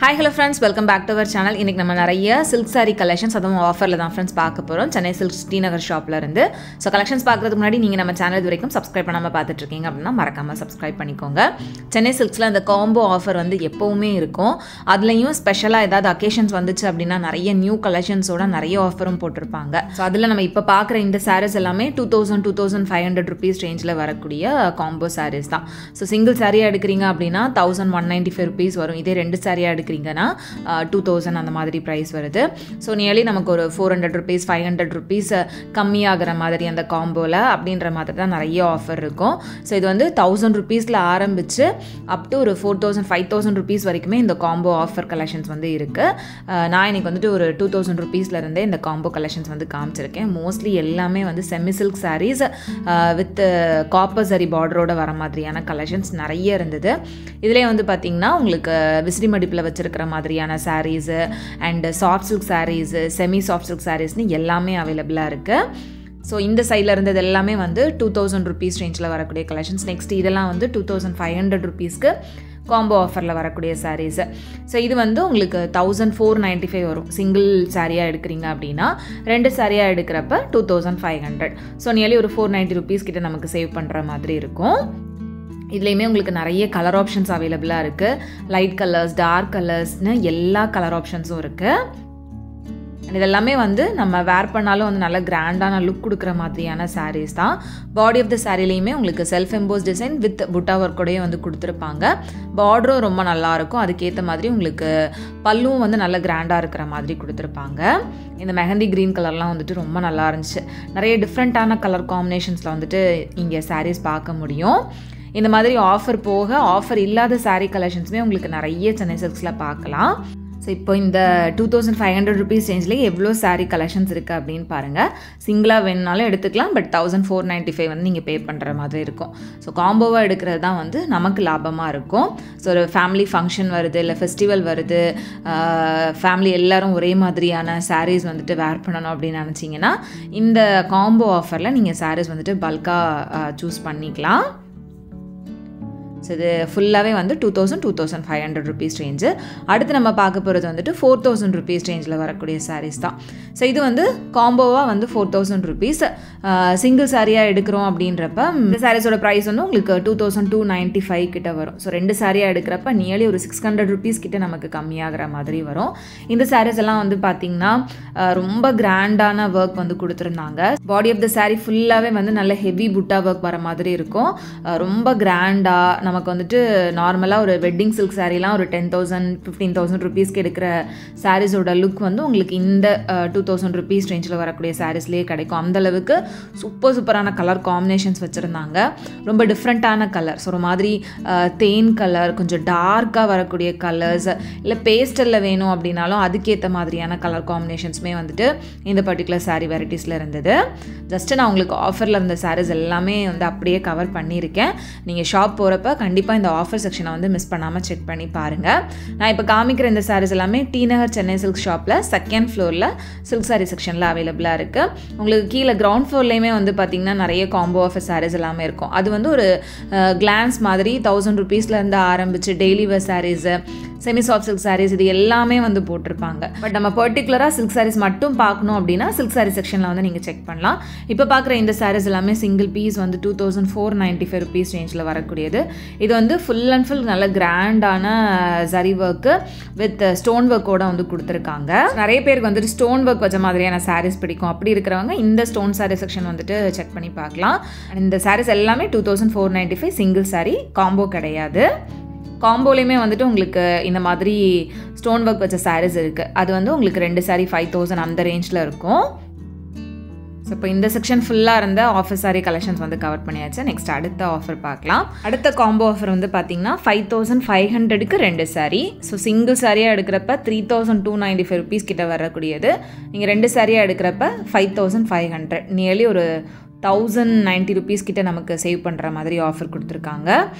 Hi hello friends, welcome back to our channel. இன்னைக்கு நம்ம நிறைய silk saree collections அதுவும் ஆஃபர்ல தான் friends பார்க்க போறோம். சென்னை silk ஸ்ரீநகர் ஷாப்ல இருந்து. சோ collections பார்க்கிறதுக்கு முன்னாடி நீங்க நம்ம சேனல் இதுவரைக்கும் subscribe பண்ணாம பார்த்துட்டு இருக்கீங்க அப்படினா மறக்காம subscribe பண்ணிக்கோங்க. சென்னை silksல அந்த காம்போ ஆஃபர் வந்து எப்பவுமே இருக்கும். அதுலயும் ஸ்பெஷலா ஏதாவது occasions வந்துச்சு அப்படினா நிறைய நியூ collectionsோட நிறைய ஆஃபரும் போட்டுருப்பாங்க. சோ அதுல நம்ம இப்ப பார்க்குற இந்த sarees எல்லாமே 2500 rupees ரேஞ்சில வரக்கூடிய காம்போ sarees தான். சோ single saree எடுக்கறீங்க அப்படினா 1195 rupees வரும். இதே ரெண்டு saree எடுக்கறீங்கன்னா 2000 அந்த மாதிரி பிரைஸ் வருது. ஸோ நியர்லி நமக்கு ஒரு 400 rupees 500 rupees கம்மியாகிற மாதிரி அந்த காம்போவில் அப்படின்ற மாதிரி தான் நிறைய ஆஃபர் இருக்கும். ஸோ இது வந்து 1000 rupeesல ஆரம்பித்து அப் டு ஒரு 4000 5000 rupees வரைக்குமே இந்த காம்போ ஆஃபர் கலெக்ஷன்ஸ் வந்து இருக்குது. நான் இன்னைக்கு வந்துட்டு ஒரு 2000 rupeesலேருந்தே இந்த காம்போ கலெக்ஷன்ஸ் வந்து காமிச்சிருக்கேன். மோஸ்ட்லி எல்லாமே வந்து semi silk saris with copper zari பார்டரோட வர மாதிரியான கலெக்ஷன்ஸ் நிறைய இருந்தது. இதிலே வந்து பார்த்திங்கன்னா உங்களுக்கு விசிறி மடிப்பில் வச்சிருக்கிற மாதிரியான sarees and soft silk sarees semi soft silk சாரீஸ்னு எல்லாமே அவைலபிளாக இருக்குது. ஸோ இந்த சைடில் இருந்தது எல்லாமே வந்து 2000 rupees ரேஞ்சில் வரக்கூடிய கலெக்ஷன்ஸ். நெக்ஸ்ட் இதெல்லாம் வந்து 2500 rupeesக்கு காம்போ ஆஃபரில் வரக்கூடிய சாரீஸு. ஸோ இது வந்து உங்களுக்கு 1495 வரும். சிங்கிள் சாரியாக எடுக்கிறீங்க அப்படின்னா ரெண்டு சாரியாக எடுக்கிறப்ப 2500. ஸோ நியர்லி ஒரு 490 rupees கிட்ட நமக்கு சேவ் பண்ணுற மாதிரி இருக்கும். இதுலேயுமே உங்களுக்கு நிறைய கலர் ஆப்ஷன்ஸ் அவைலபிளாக இருக்குது. லைட் கலர்ஸ் டார்க் கலர்ஸ்னு எல்லா கலர் ஆப்ஷன்ஸும் இருக்குது. இதெல்லாமே வந்து நம்ம வேர் பண்ணாலும் வந்து நல்ல கிராண்டான லுக் கொடுக்குற மாதிரியான சாரீஸ் தான். பாடி ஆஃப் த சாரிலையுமே உங்களுக்கு செல்ஃப் எம்போஸ் டிசைன் வித் புட்டா ஒர்க்கோடையே வந்து கொடுத்துருப்பாங்க. பார்டரும் ரொம்ப நல்லாயிருக்கும். அதுக்கேற்ற மாதிரி உங்களுக்கு பல்லும் வந்து நல்ல கிராண்டாக இருக்கிற மாதிரி கொடுத்துருப்பாங்க. இந்த மெஹந்தி க்ரீன் கலர்லாம் வந்துட்டு ரொம்ப நல்லா இருந்துச்சு. நிறைய டிஃப்ரெண்ட்டான கலர் காம்பினேஷன்ஸில் வந்துட்டு இங்கே சாரீஸ் பார்க்க முடியும். இந்த மாதிரி ஆஃபர் போக ஆஃபர் இல்லாத சாரீ கலெக்ஷன்ஸுமே உங்களுக்கு நிறைய சென்னை சில்க்ஸில் பார்க்கலாம். ஸோ இப்போ இந்த 2500 rupees ரேஞ்சிலேயே எவ்வளோ சாரீ கலெக்ஷன்ஸ் இருக்குது அப்படின்னு பாருங்கள். சிங்கிளாக வேணுனாலும் எடுத்துக்கலாம். பட் 1495 வந்து நீங்கள் பே பண்ணுற மாதிரி இருக்கும். ஸோ காம்போவாக எடுக்கிறது தான் வந்து நமக்கு லாபமாக இருக்கும். ஸோ ஒரு ஃபேமிலி ஃபங்க்ஷன் வருது இல்லை ஃபெஸ்டிவல் வருது, ஃபேமிலி எல்லோரும் ஒரே மாதிரியான சாரீஸ் வந்துட்டு வேர் பண்ணணும் அப்படின்னு நினச்சிங்கன்னா இந்த காம்போ ஆஃபரில் நீங்கள் சாரீஸ் வந்துட்டு பல்காக சூஸ் பண்ணிக்கலாம். ஸோ இது ஃபுல்லாகவே வந்து 2500 rupees ரேஞ்சு. அடுத்து நம்ம பார்க்க போகிறது வந்துட்டு 4000 rupees ரேஞ்சில் வரக்கூடிய சாரீஸ் தான். ஸோ இது வந்து காம்போவாக வந்து 4000 rupees. சிங்கிள் சாரியாக எடுக்கிறோம் அப்படின்றப்ப இந்த சாரீஸோட ப்ரைஸ் வந்து உங்களுக்கு 2295 கிட்ட வரும். ஸோ ரெண்டு சாரியாக எடுக்கிறப்ப நியர்லி ஒரு 600 rupees கிட்ட நமக்கு கம்மியாகிற மாதிரி வரும். இந்த சாரீஸ் எல்லாம் வந்து பார்த்திங்கன்னா ரொம்ப கிராண்டான ஒர்க் வந்து கொடுத்துருந்தாங்க. பாடி ஆஃப் த சாரீ ஃபுல்லாகவே வந்து நல்ல ஹெவி புட்டா ஒர்க் வர மாதிரி இருக்கும். ரொம்ப கிராண்டாக நமக்கு வந்துட்டு நார்மலாக ஒரு வெட்டிங் சில்க் சாரீலாம் ஒரு 10,000 15,000 rupeesக்கு எடுக்கிற சாரீஸோட லுக் வந்து உங்களுக்கு இந்த 2000 rupees ரேஞ்சில் வரக்கூடிய சாரீஸ்லேயே கிடைக்கும். அந்தளவுக்கு சூப்பரான கலர் காம்பினேஷன்ஸ் வச்சுருந்தாங்க. ரொம்ப டிஃப்ரெண்ட்டான கலர்ஸ், ஒரு மாதிரி தேன் கலர், கொஞ்சம் டார்க்காக வரக்கூடிய கலர்ஸ், இல்லை பேஸ்டலில் வேணும் அப்படின்னாலும் அதுக்கேற்ற மாதிரியான கலர் காம்பினேஷன்ஸுமே வந்துட்டு இந்த பர்டிகுலர் சாரீ வெரைட்டிஸில் இருந்தது. ஜஸ்ட்டு நான் உங்களுக்கு ஆஃபரில் இருந்த சாரீஸ் எல்லாமே வந்து அப்படியே கவர் பண்ணியிருக்கேன். நீங்கள் ஷாப் போகிறப்ப கண்டிப்பாக இந்த ஆஃபர் செக்ஷனை வந்து மிஸ் பண்ணாமல் செக் பண்ணி பாருங்கள். நான் இப்போ காமிக்கிற இந்த சாரீஸ் எல்லாமே டி நகர் சென்னை சில்க் ஷாப்பில் செகண்ட் ஃப்ளோரில் சில்க் சாரீ செக்ஷனில் அவைலபிளாக இருக்குது. உங்களுக்கு கீழே கிரவுண்ட் ஃப்ளோர்லேயுமே வந்து பார்த்திங்கன்னா நிறைய காம்போ ஆஃபர் சாரீஸ் எல்லாமே இருக்கும். அது வந்து ஒரு கிளான்ஸ் மாதிரி 1000 rupeesலேருந்து ஆரம்பித்து daily wear saris semi soft silk saris இது எல்லாமே வந்து போட்டிருப்பாங்க. பட் நம்ம பர்டிகுலராக சில்க் சாரீஸ் மட்டும் பார்க்கணும் அப்படின்னா சில்க் சாரீ செக்ஷனில் வந்து நீங்கள் செக் பண்ணலாம். இப்போ பார்க்குற இந்த சாரீஸ் எல்லாமே சிங்கிள் பீஸ் வந்து 2495 rupees ரேஞ்சில் வரக்கூடியது. இது வந்து ஃபுல் அண்ட் ஃபுல் நல்ல கிராண்டான ஜரி ஒர்க்கு வித் ஸ்டோன் ஒர்க்கோட வந்து கொடுத்துருக்காங்க. நிறைய பேருக்கு வந்துட்டு ஸ்டோன் ஒர்க் வச்ச மாதிரியான சாரீஸ் பிடிக்கும். அப்படி இருக்கிறவங்க இந்த ஸ்டோன் சாரீ செக்ஷன் வந்துட்டு செக் பண்ணி பார்க்கலாம். இந்த சாரீஸ் எல்லாமே 2495 சிங்கிள் சாரீ, காம்போ கிடையாது. காம்போலையுமே வந்துட்டு உங்களுக்கு இந்த மாதிரி ஸ்டோன் ஒர்க் வச்ச சாரீஸ் இருக்குது. அது வந்து உங்களுக்கு ரெண்டு சாரீ 5000 அந்த ரேஞ்சில் இருக்கும். ஸோ இப்போ இந்த செக்ஷன் ஃபுல்லாக இருந்த ஆஃபர் சாரீ கலெக்ஷன்ஸ் வந்து கவர் பண்ணியாச்சு. நெக்ஸ்ட் அடுத்த ஆஃபர் பார்க்கலாம். அடுத்த காம்போ ஆஃபர் வந்து பார்த்திங்கன்னா 5500க்கு ரெண்டு சாரீ. ஸோ சிங்கிள் சாரியாக எடுக்கிறப்ப 3295 rupees கிட்ட வரக்கூடியது. நீங்கள் ரெண்டு சாரியாக எடுக்கிறப்ப 5500, நியர்லி ஒரு 1090 rupees கிட்ட நமக்கு சேவ் பண்ணுற மாதிரி ஆஃபர் கொடுத்துருக்காங்க.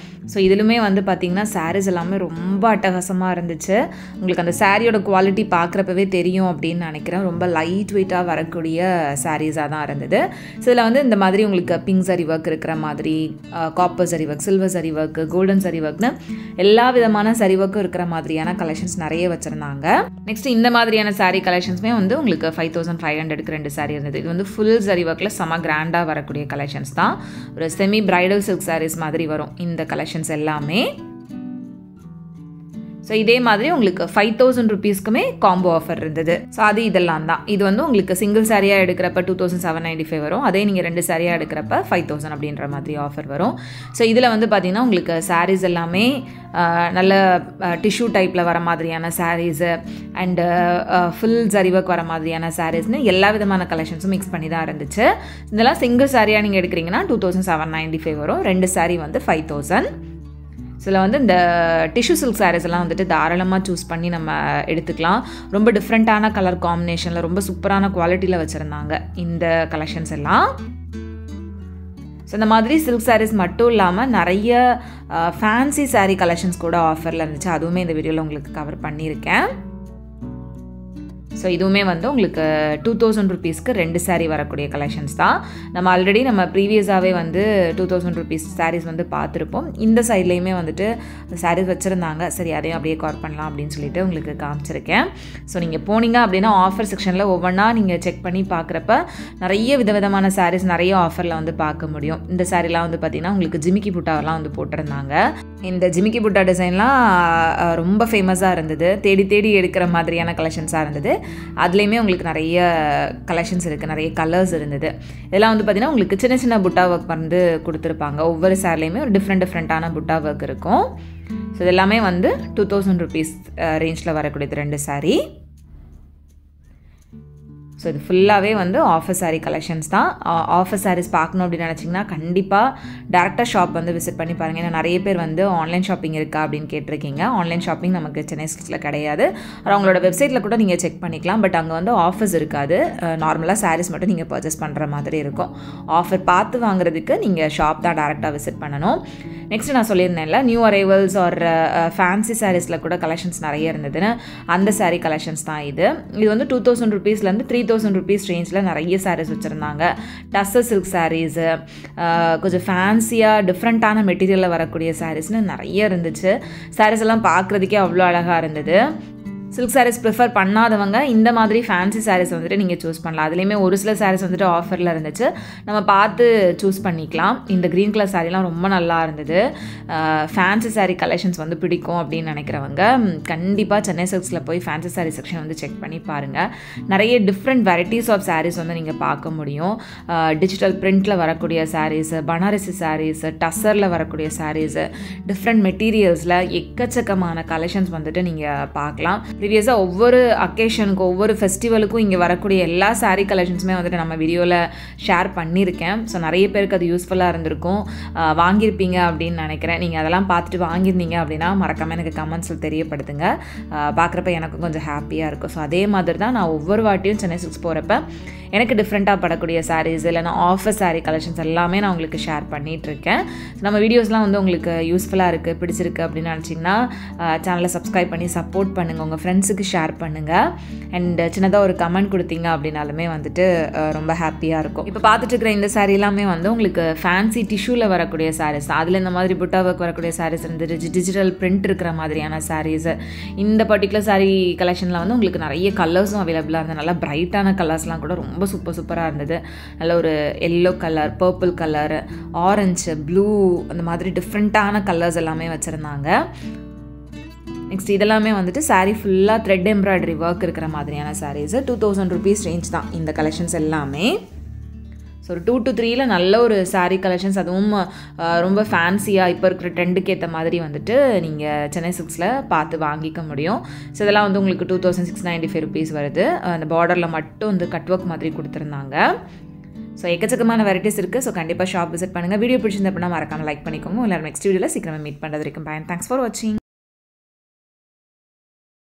ஸோ இதிலுமே வந்து பார்த்திங்கன்னா சாரீஸ் எல்லாமே ரொம்ப அட்டகாசமாக இருந்துச்சு. உங்களுக்கு அந்த சாரியோட குவாலிட்டி பார்க்குறப்பவே தெரியும் அப்படின்னு நினைக்கிறேன். ரொம்ப லைட் வெயிட்டாக வரக்கூடிய சாரீஸாக தான் இருந்தது. ஸோ இதில் வந்து இந்த மாதிரி உங்களுக்கு பிங்க் சரி ஒர்க் இருக்கிற மாதிரி, காப்பர் சரி ஒர்க், சில்வர் சரி ஒர்க், கோல்டன் சரி ஒர்க்னு எல்லா விதமான சரி ஒர்க்கும் இருக்கிற மாதிரியான கலெக்ஷன்ஸ் நிறைய வச்சுருந்தாங்க. நெக்ஸ்ட் இந்த மாதிரியான சாரீ கலெக்ஷன்ஸுமே வந்து உங்களுக்கு 5500க்கு 2 சாரீ இருந்தது. இது வந்து ஃபுல் சரி ஒர்க்கில் செம கிராண்டாக வரக்கூடிய கலெக்ஷன்ஸ் தான். ஒரு செமி பிரைடல் சில்க் சாரீஸ் மாதிரி வரும் இந்த கலெக்ஷன்ஸ் எல்லாமே. ஸோ இதே மாதிரி உங்களுக்கு 5000 rupeesக்குமே காம்போ ஆஃபர் இருந்தது. ஸோ அது இதெல்லாம் தான். இது வந்து உங்களுக்கு சிங்கிள் சாரியாக எடுக்கிறப்ப 2795 வரும். அதே நீங்கள் 2 சாரியாக எடுக்கிறப்ப 5000 அப்படின்ற மாதிரி ஆஃபர் வரும். ஸோ இதில் வந்து பார்த்திங்கன்னா உங்களுக்கு சாரீஸ் எல்லாமே நல்ல டிஷ்யூ டைப்பில் வர மாதிரியான saris and full zari work வர மாதிரியான சாரீஸ்னு எல்லா விதமான கலெக்ஷன்ஸும் மிக்ஸ் பண்ணி தான் இருந்துச்சு. இதெல்லாம் சிங்கிள் சாரியாக நீங்கள் எடுக்கிறீங்கன்னா 2795 வரும். 2 சாரீ வந்து 5000. சில வந்து இந்த டிஷ்யூ சில்க் சாரீஸ் எல்லாம் வந்துட்டு தாராளமாக சூஸ் பண்ணி நம்ம எடுத்துக்கலாம். ரொம்ப டிஃப்ரெண்ட்டான கலர் காம்பினேஷனில் ரொம்ப சூப்பரான குவாலிட்டியில் வச்சுருந்தாங்க இந்த கலெக்ஷன்ஸ் எல்லாம். ஸோ இந்த மாதிரி சில்க் சாரீஸ் மட்டும் இல்லாமல் நிறைய ஃபேன்சி சாரீ கலெக்ஷன்ஸ் கூட ஆஃபரில் இருந்துச்சு. அதுவுமே இந்த வீடியோவில் உங்களுக்கு கவர் பண்ணியிருக்கேன். ஸோ இதுவுமே வந்து உங்களுக்கு 2000 rupeesக்கு 2 சாரீ வரக்கூடிய கலெக்ஷன்ஸ் தான். நம்ம ஆல்ரெடி நம்ம ப்ரீவியஸாகவே வந்து 2000 rupees சாரீஸ் வந்து பார்த்துருப்போம். இந்த சைட்லேயுமே வந்துட்டு சாரீஸ் வச்சுருந்தாங்க. சரி அதையும் அப்படியே கவர் பண்ணலாம் அப்படின்னு சொல்லிட்டு உங்களுக்கு காமிச்சிருக்கேன். ஸோ நீங்கள் போனீங்க அப்படின்னா ஆஃபர் செக்ஷனில் ஒவ்வொன்றா நீங்கள் செக் பண்ணி பார்க்குறப்ப நிறைய விதவிதமான சாரீஸ் நிறைய ஆஃபரில் வந்து பார்க்க முடியும். இந்த சாரீலாம் வந்து பார்த்திங்கன்னா உங்களுக்கு ஜிமிக்கி புட்டாவெல்லாம் வந்து போட்டிருந்தாங்க. இந்த ஜிமிக்கி புட்டா டிசைன்லாம் ரொம்ப ஃபேமஸாக இருந்தது. தேடி தேடி எடுக்கிற மாதிரியான கலெக்ஷன்ஸாக இருந்தது. அதுலேயுமே உங்களுக்கு நிறைய கலெக்ஷன்ஸ் இருக்குது, நிறைய கலர்ஸ் இருந்தது. இதெல்லாம் வந்து பார்த்திங்கன்னா உங்களுக்கு சின்ன சின்ன புட்டா ஒர்க் வந்து கொடுத்துருப்பாங்க. ஒவ்வொரு சாரிலையுமே ஒரு டிஃப்ரெண்ட்டான புட்டா ஒர்க் இருக்கும். ஸோ இதெல்லாமே வந்து 2000 rupees ரேஞ்சில் வரக்கூடியது 2 சாரீ. ஸோ இது ஃபுல்லாகவே வந்து ஆஃபர் சாரீ கலெக்ஷன்ஸ் தான். ஆஃபர் சாரீஸ் பார்க்கணும் அப்படின்னு நினச்சிங்கன்னா கண்டிப்பாக டேரெக்டாக ஷாப் வந்து விசிட் பண்ணி பாருங்கள். ஏன்னா நிறைய பேர் வந்து ஆன்லைன் ஷாப்பிங் இருக்கா அப்படின்னு கேட்டிருக்கீங்க. ஆன்லைன் ஷாப்பிங் நமக்கு சென்னை சில்க்ஸில் கிடையாது. அவங்களோட வெப்சைட்டில் கூட நீங்கள் செக் பண்ணிக்கலாம். பட் அங்கே வந்து ஆஃபர்ஸ் இருக்காது. நார்மலாக சாரீஸ் மட்டும் நீங்கள் பர்ச்சேஸ் பண்ணுற மாதிரி இருக்கும். ஆஃபர் பார்த்து வாங்குறதுக்கு நீங்கள் ஷாப் தான் டேரெக்டாக விசிட் பண்ணணும். நெக்ஸ்ட் நான் சொல்லியிருந்தேன்ல நியூ அரைவல்ஸ் ஆர் ஃபேன்சி சாரீஸில் கூட கலெக்ஷன்ஸ் நிறைய இருந்ததுன்னு, அந்த சாரீ கலெக்ஷன்ஸ் தான் இது. இது வந்து 2000 rupeesலேருந்து 3000 rupees ரேஞ்சில் நிறைய சாரீஸ் வச்சுருந்தாங்க. டஸ்ஸர் சில்க் சாரீஸு, கொஞ்சம் ஃபேன்சியாக டிஃப்ரெண்ட்டான மெட்டீரியலில் வரக்கூடிய சாரீஸ்னு நிறைய இருந்துச்சு. சாரீஸ் எல்லாம் பார்க்குறதுக்கே அவ்வளோ அழகாக இருந்தது. சில்க் சாரீஸ் ப்ரிஃபர் பண்ணாதவங்க இந்த மாதிரி ஃபேன்சி சாரீஸ் வந்துட்டு நீங்கள் சூஸ் பண்ணலாம். அதுலேயுமே ஒரு சில சாரீஸ் வந்துட்டு ஆஃபரில் இருந்துச்சு. நம்ம பார்த்து சூஸ் பண்ணிக்கலாம். இந்த க்ரீன் கலர் சாரீலாம் ரொம்ப நல்லா இருந்தது. ஃபேன்சி சாரீ கலெக்ஷன்ஸ் வந்து பிடிக்கும் அப்படின்னு நினைக்கிறவங்க கண்டிப்பாக சென்னை சில்க்ஸில் போய் ஃபேன்சி சாரீ செக்ஷன் வந்து செக் பண்ணி பாருங்கள். நிறைய டிஃப்ரெண்ட் வெரைட்டிஸ் ஆஃப் சாரீஸ் வந்து நீங்கள் பார்க்க முடியும். டிஜிட்டல் பிரிண்டில் வரக்கூடிய சாரீஸு, பனாரசி சாரீஸு, டஸ்ஸரில் வரக்கூடிய சாரீஸு, டிஃப்ரெண்ட் மெட்டீரியல்ஸில் எக்கச்சக்கமான கலெக்ஷன்ஸ் வந்துட்டு நீங்கள் பார்க்கலாம். ப்ரீவியஸாக ஒவ்வொரு அக்கேஷனுக்கு ஒவ்வொரு ஃபெஸ்டிவலுக்கும் இங்கே வரக்கூடிய எல்லா சாரீ கலெக்ஷன்ஸுமே வந்துட்டு நம்ம வீடியோவில் ஷேர் பண்ணியிருக்கேன். ஸோ நிறைய பேருக்கு அது யூஸ்ஃபுல்லாக இருந்திருக்கும், வாங்கியிருப்பீங்க அப்படின்னு நினைக்கிறேன். நீங்கள் அதெல்லாம் பார்த்துட்டு வாங்கியிருந்தீங்க அப்படின்னா மறக்காமல் எனக்கு கமெண்ட்ஸில் தெரியப்படுத்துங்க. பார்க்குறப்ப எனக்கும் கொஞ்சம் ஹாப்பியாக இருக்கும். ஸோ அதே மாதிரி தான் நான் ஒவ்வொரு வாட்டியும் சென்னை சில்க்ஸ் போகிறப்ப எனக்கு டிஃப்ரெண்ட்டாக படக்கூடிய சாரீஸ் இல்லைனா ஆஃபர் சாரீ கலெக்ஷன்ஸ் எல்லாமே நான் உங்களுக்கு ஷேர் பண்ணிகிட்ருக்கேன். நம்ம வீடியோஸ்லாம் வந்து உங்களுக்கு யூஸ்ஃபுல்லாக இருக்குது, பிடிச்சிருக்கு அப்படின்னு நினச்சிங்கன்னா சேனலை சப்ஸ்கிரைப் பண்ணி சப்போர்ட் பண்ணுங்கள். உங்கள் ஃப்ரெண்ட்ஸுக்கு ஷேர் பண்ணுங்கள். அண்ட் சின்னதாக ஒரு கமெண்ட் கொடுத்தீங்க அப்படின்னாலுமே வந்துட்டு ரொம்ப ஹாப்பியாக இருக்கும். இப்போ பார்த்துட்டு இருக்கிற இந்த சாரீ எல்லாமே வந்து உங்களுக்கு ஃபேன்சி டிஷ்யூவில் வரக்கூடிய சாரீஸ் தான். அதில் இந்த மாதிரி புட்டா ஒர்க் வரக்கூடிய சாரீஸ் இருந்துட்டு டிஜிட்டல் பிரிண்ட் இருக்கிற மாதிரியான சாரீஸு. இந்த பர்டிகுலர் சாரீ கலெக்ஷனில் வந்து உங்களுக்கு நிறைய கலர்ஸும் அவைலபிளாக இருந்தது. நல்லா பிரைட்டான கலர்ஸ்லாம் கூட ரொம்ப சூப்பராக இருந்தது. நல்ல ஒரு yellow colour, purple colour, orange, blue, அந்த மாதிரி டிஃப்ரெண்ட்டான கலர்ஸ் எல்லாமே வச்சுருந்தாங்க. நெக்ஸ்ட் இதெல்லாமே வந்துட்டு சாரீ ஃபுல்லாக த்ரெட் எம்ப்ராய்டரி ஒர்க் இருக்கிற மாதிரியான சாரீஸு. 2000 rupees ரேஞ்ச் தான் இந்த கலெக்ஷன்ஸ் எல்லாமே. ஸோ ஒரு 2 to 3 நல்ல ஒரு சாரீ கலெக்ஷன்ஸ், அதுவும் ரொம்ப ஃபேன்சியாக இப்போ இருக்கிற ட்ரெண்டுக்கு ஏற்ற மாதிரி வந்துட்டு நீங்கள் சென்னை சில்க்ஸில் பார்த்து வாங்கிக்க முடியும். ஸோ இதெல்லாம் வந்து உங்களுக்கு 2695 rupees வருது. அந்த பார்டரில் மட்டும் வந்து கட் ஒர்க் மாதிரி கொடுத்துருந்தாங்க. ஸோ எக்கச்சக்கமான வெரைட்டிஸ் இருக்குது. ஸோ கண்டிப்பாக ஷாப் விசிட் பண்ணுங்கள். வீடியோ பிடிச்சிருந்த அப்படின்னா மறக்காமல் லைக் பண்ணிக்கோங்க. எல்லாரும் நெக்ஸ்ட் வீடியோவில் சீக்கிரமாக மீட் பண்ணுறது வரைக்கும் பாய். தேங்க்ஸ் ஃபார் வாட்சிங்.